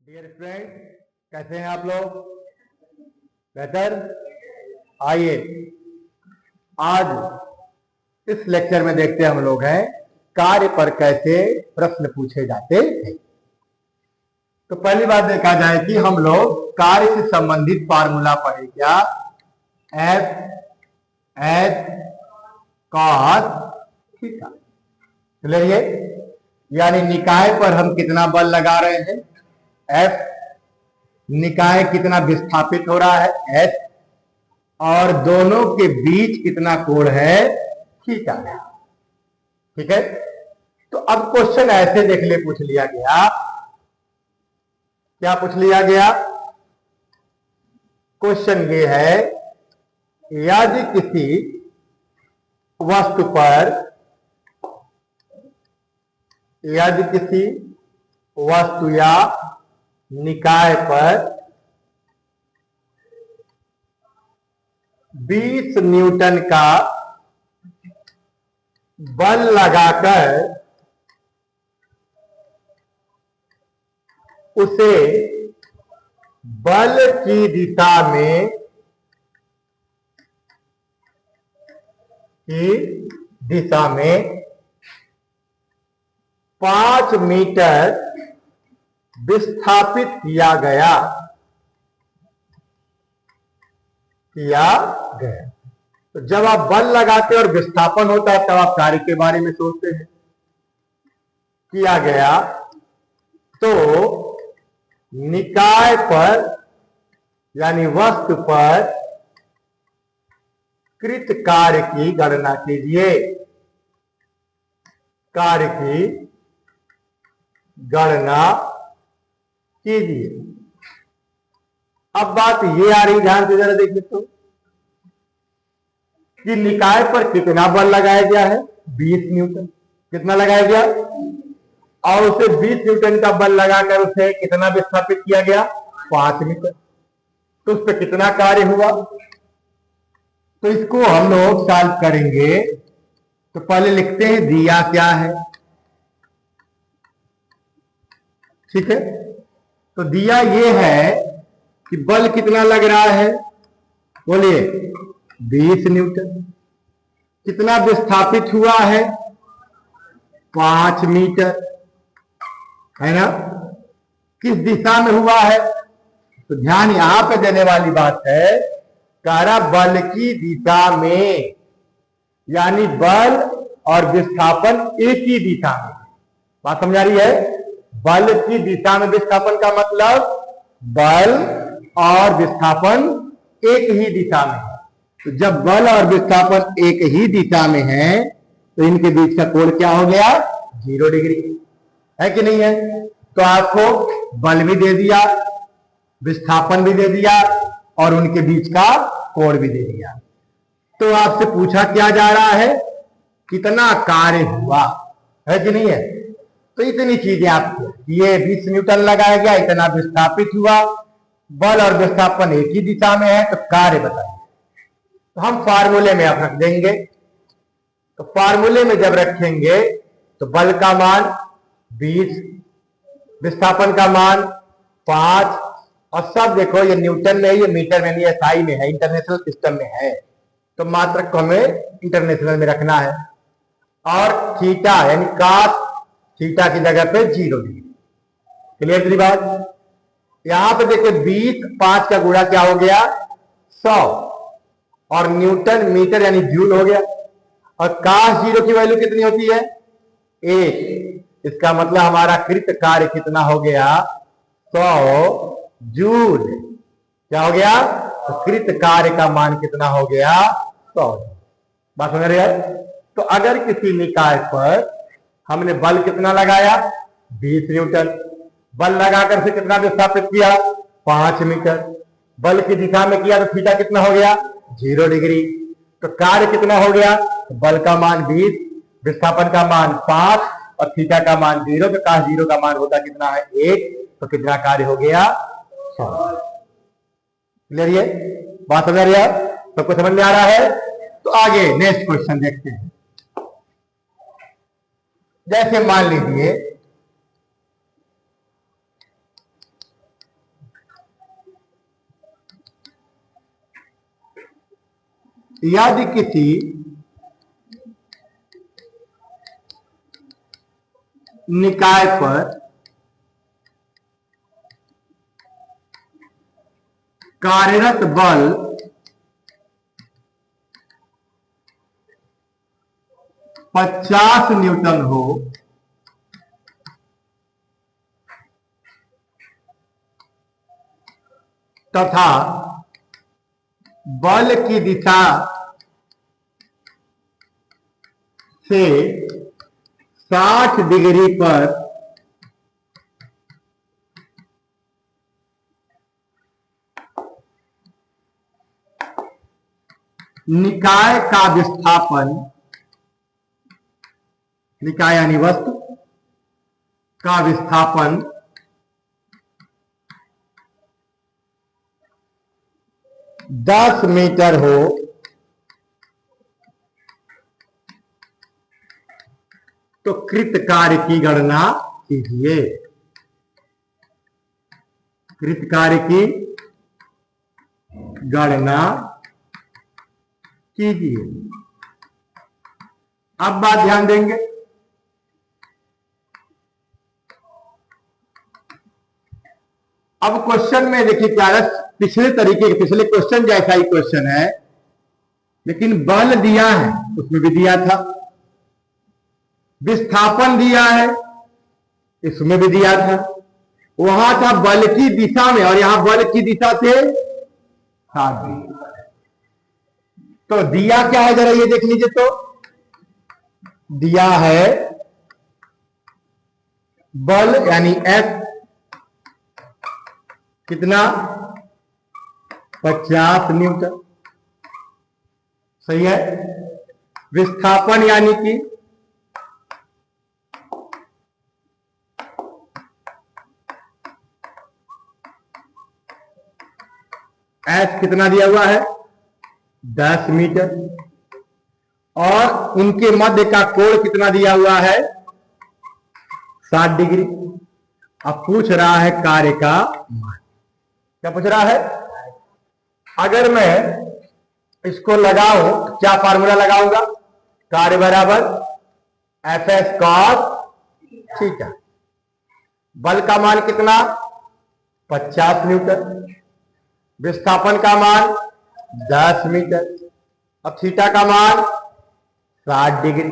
Dear friend, कैसे हैं आप लोग? बेहतर। आइए आज इस लेक्चर में देखते हम लोग हैं कार्य पर कैसे प्रश्न पूछे जाते हैं। तो पहली बात देखा जाए कि हम लोग कार्य से संबंधित फार्मूला पढ़े क्या? F H cos theta. चलिए, यानी निकाय पर हम कितना बल लगा रहे हैं, एफ, निकाय कितना विस्थापित हो रहा है, एच, और दोनों के बीच कितना कोण है, थीटा। ठीक है। तो अब क्वेश्चन ऐसे देख ले, पूछ लिया गया, क्या पूछ लिया गया? क्वेश्चन ये है, यदि किसी वस्तु पर, यदि किसी वस्तु या निकाय पर 20 न्यूटन का बल लगाकर उसे बल की दिशा में 5 मीटर विस्थापित किया गया। तो जब आप बल लगाते और विस्थापन होता है तब आप कार्य के बारे में सोचते हैं। किया गया तो निकाय पर यानी वस्तु पर कृत कार्य की गणना कीजिए। कार्य की गणना कीजिए। अब बात ये आ रही, ध्यान से जरा देखिए तो, कि निकाय पर कितना बल लगाया गया है, 20 न्यूटन। कितना लगाया गया? और उसे 20 न्यूटन का बल लगाकर उसे कितना विस्थापित किया गया, 5 मीटर। तो उस पर कितना कार्य हुआ? तो इसको हम लोग सॉल्व करेंगे। तो पहले लिखते हैं दिया क्या है। ठीक है। तो दिया ये है कि बल कितना लग रहा है, बोलिए, 20 न्यूटन। कितना विस्थापित हुआ है, 5 मीटर, है ना? किस दिशा में हुआ है? तो ध्यान यहां पे देने वाली बात है, कारा बल की दिशा में, यानी बल और विस्थापन एक ही दिशा में। बात समझ आ रही है? बल की दिशा में विस्थापन का मतलब बल और विस्थापन एक ही दिशा में है। तो जब बल और विस्थापन एक ही दिशा में है तो इनके बीच का कोण क्या हो गया, 0 डिग्री, है कि नहीं है? तो आपको बल भी दे दिया, विस्थापन भी दे दिया और उनके बीच का कोण भी दे दिया। तो आपसे पूछा क्या जा रहा है, कितना कार्य हुआ, है कि नहीं है? तो इतनी चीजें आपको, ये 20 न्यूटन लगाया गया, इतना विस्थापित हुआ, बल और विस्थापन एक ही दिशा में है, तो कार्य बताइए। तो हम फार्मूले में अब रख देंगे। तो फार्मूले में जब रखेंगे तो बल का मान 20, विस्थापन का मान 5, और सब देखो ये न्यूटन में है, ये मीटर में नहीं है, SI में है, इंटरनेशनल सिस्टम में है। तो मात्रक को हमें इंटरनेशनल में रखना है। और थीटा यानी cos थीटा की जगह पे 0 डिग्री। क्लियर थी बात? यहां पे देखो 20, 5 का गुणा क्या हो गया, 100, और न्यूटन मीटर यानी जूल हो गया। और cos 0 की वैल्यू कितनी होती है, 1। इसका मतलब हमारा कृत कार्य कितना हो गया, 100 जूल। क्या हो गया? तो कृत कार्य का मान कितना हो गया, 100। बात समझ रहे हैं? तो अगर किसी निकाय पर हमने बल कितना लगाया, 20 न्यूटन, बल लगाकर से कितना विस्थापित किया, 5 मीटर, बल की दिशा में किया तो थीटा कितना हो गया, 0 डिग्री। तो कार्य कितना हो गया, तो बल का मान 20, विस्थापन का मान 5 और थीटा का मान 0। तो cos 0 का मान होता कितना है, 1। तो कितना कार्य हो गया, 100। क्लियर? ये बात समझ रही है? सबको समझ में आ रहा है? तो आगे नेक्स्ट क्वेश्चन देखते हैं। जैसे मान लीजिए यदि किसी निकाय पर कार्यरत बल 50 न्यूटन हो तथा बल की दिशा से 60 डिग्री पर निकाय का विस्थापन, निकाय यानी वस्तु का विस्थापन 10 मीटर हो तो कृत कार्य की गणना कीजिए। कृत कार्य की गणना कीजिए। अब बात ध्यान देंगे, अब क्वेश्चन में देखिए क्या है, पिछले तरीके के पिछले क्वेश्चन जैसा ही क्वेश्चन है, लेकिन बल दिया है उसमें भी दिया था, विस्थापन दिया है इसमें भी दिया था, वहां था बल की दिशा में और यहां बल की दिशा से 60 डिग्री। तो दिया क्या है जरा ये देख लीजिए, तो दिया है बल यानी F कितना 50 न्यूटन, सही है। विस्थापन यानी कि एच कितना दिया हुआ है 10 मीटर और उनके मध्य का कोण कितना दिया हुआ है 60 डिग्री। अब पूछ रहा है कार्य का मान। क्या पूछ रहा है? अगर मैं इसको लगाऊं तो क्या फार्मूला लगाऊंगा? कार्य बराबर एफ एस कॉस थीटा। बल का मान कितना 50 न्यूटन, विस्थापन का मान 10 मीटर, अब थीटा का मान 60 डिग्री।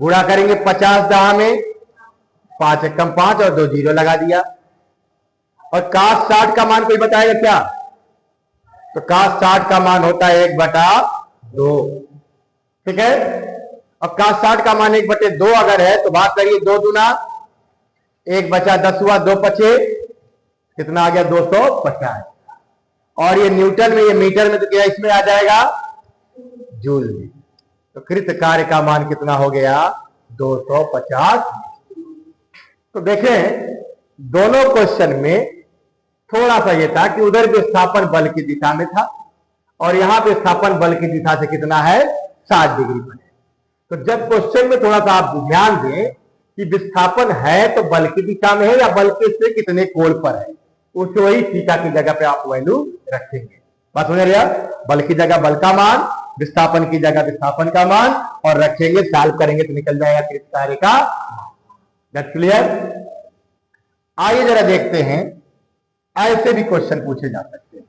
गुणा करेंगे 50 दहा में 5 एकम 5 और 2 जीरो लगा दिया। और cos 60 का मान कोई बताएगा क्या? तो cos 60 का मान होता है 1/2, ठीक है। अब cos 60 का मान 1/2 अगर है तो बात करिए 2 दूना 1 बचा 10 हुआ, 2 पचे कितना आ गया 250। और ये न्यूटन में, ये मीटर में, तो क्या इसमें आ जाएगा जूल में। तो कृत कार्य का मान कितना हो गया 250। तो देखें दोनों क्वेश्चन में थोड़ा सा ये था कि उधर विस्थापन बल की दिशा में था और यहां विस्थापन बल की दिशा से कितना है 60 डिग्री पर है। तो जब क्वेश्चन में थोड़ा सा आप ध्यान दें कि विस्थापन है तो बल की दिशा में है या बल के से कितने कोण पर है, उस वही थीटा की जगह पे आप वैल्यू रखेंगे। बात समझ रहे? बल की जगह बल का मान, विस्थापन की जगह विस्थापन का मान, और रखेंगे, सॉल्व करेंगे तो निकल जाएगा कृत कार्य का। That's clear? आइए जरा देखते हैं, ऐसे भी क्वेश्चन पूछे जा सकते हैं।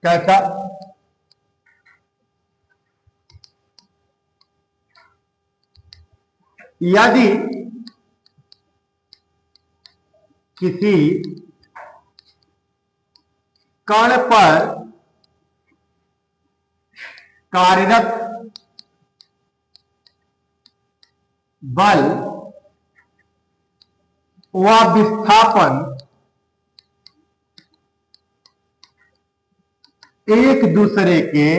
कैसा? यदि किसी कण पर कार्यरत बल व विस्थापन एक दूसरे के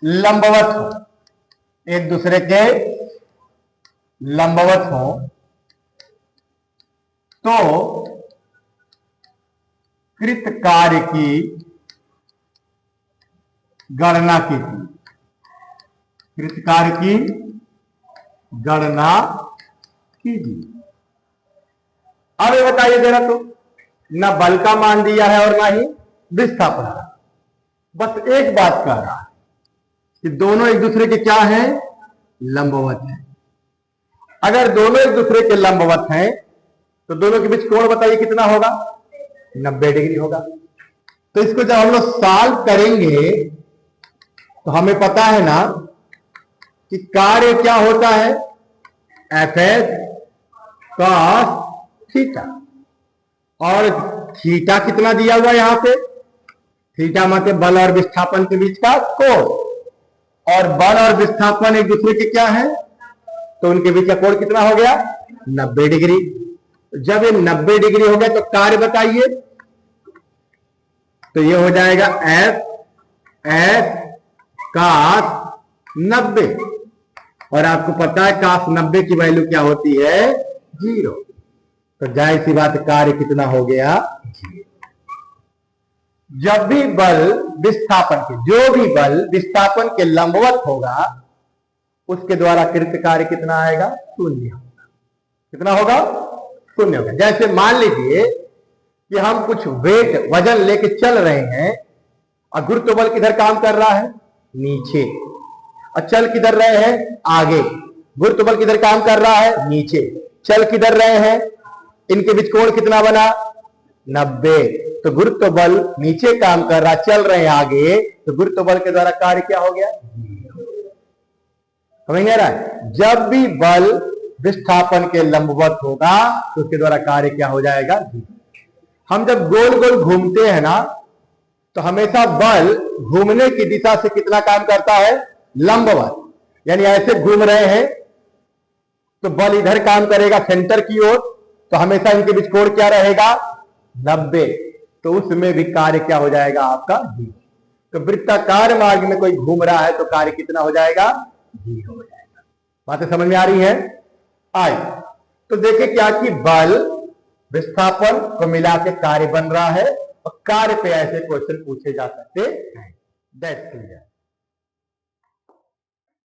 लंबवत हो, एक दूसरे के लंबवत हो, तो कृत कार्य की गणना कीजिए। कृत कार्य की गणना कीजिए। अब ये बताइए जरा, तो ना बल का मान दिया है और ना ही विस्थापन का, बस एक बात कह रहा है कि दोनों एक दूसरे के क्या हैं, लंबवत हैं। अगर दोनों एक दूसरे के लंबवत हैं तो दोनों के बीच कोण बताइए कितना होगा, 90 डिग्री होगा। तो इसको जब हम लोग सॉल्व करेंगे तो हमें पता है ना कि कार्य क्या होता है, एफ एस कॉस थीटा, और थीटा कितना दिया हुआ यहां पे, थीटा मतलब बल और विस्थापन के बीच का कोण, और बल और विस्थापन एक दूसरे के क्या है, तो उनके बीच का कोण कितना हो गया, 90 डिग्री। जब ये 90 डिग्री हो गया तो कार्य बताइए, तो ये हो जाएगा एफ एस कॉस 90, और आपको पता है cos 90 की वैल्यू क्या होती है, 0। तो जाहिर सी बात कार्य कितना हो गया, 0। जब भी बल विस्थापन के, जो भी बल विस्थापन के लंबवत होगा उसके द्वारा कृत कार्य कितना आएगा, 0 होगा। कितना होगा, 0 होगा। जैसे मान लीजिए कि हम कुछ वेट वजन लेके चल रहे हैं और गुरुत्व बल किधर काम कर रहा है, नीचे, और चल किधर रहे हैं, आगे। गुरुत्व बल किधर काम कर रहा है, नीचे। चल किधर रहे हैं, इनके बीच कोण कितना बना, 90। तो गुरुत्व बल नीचे काम कर रहा, चल रहे हैं आगे, तो गुरुत्व बल के द्वारा कार्य क्या हो गया, समझ आ रहा है। जब भी बल विस्थापन के लंबवत होगा तो उसके द्वारा कार्य क्या हो जाएगा, 0। हम जब गोल गोल घूमते हैं ना तो हमेशा बल घूमने की दिशा से कितना काम करता है, लंबवत। यानी ऐसे घूम रहे हैं तो बल इधर काम करेगा सेंटर की ओर, तो हमेशा इनके बीच कोण क्या रहेगा, 90। तो उसमें भी कार्य क्या हो जाएगा आपका, 0। तो वृत्ताकार मार्ग में कोई घूम रहा है तो कार्य कितना हो जाएगा, 0 हो जाएगा। बातें समझ में आ रही है, आई। तो देखे क्या कि बल विस्थापन को मिला के कार्य बन रहा है, और कार्य पे ऐसे क्वेश्चन पूछे जा सकते हैं। That's clear.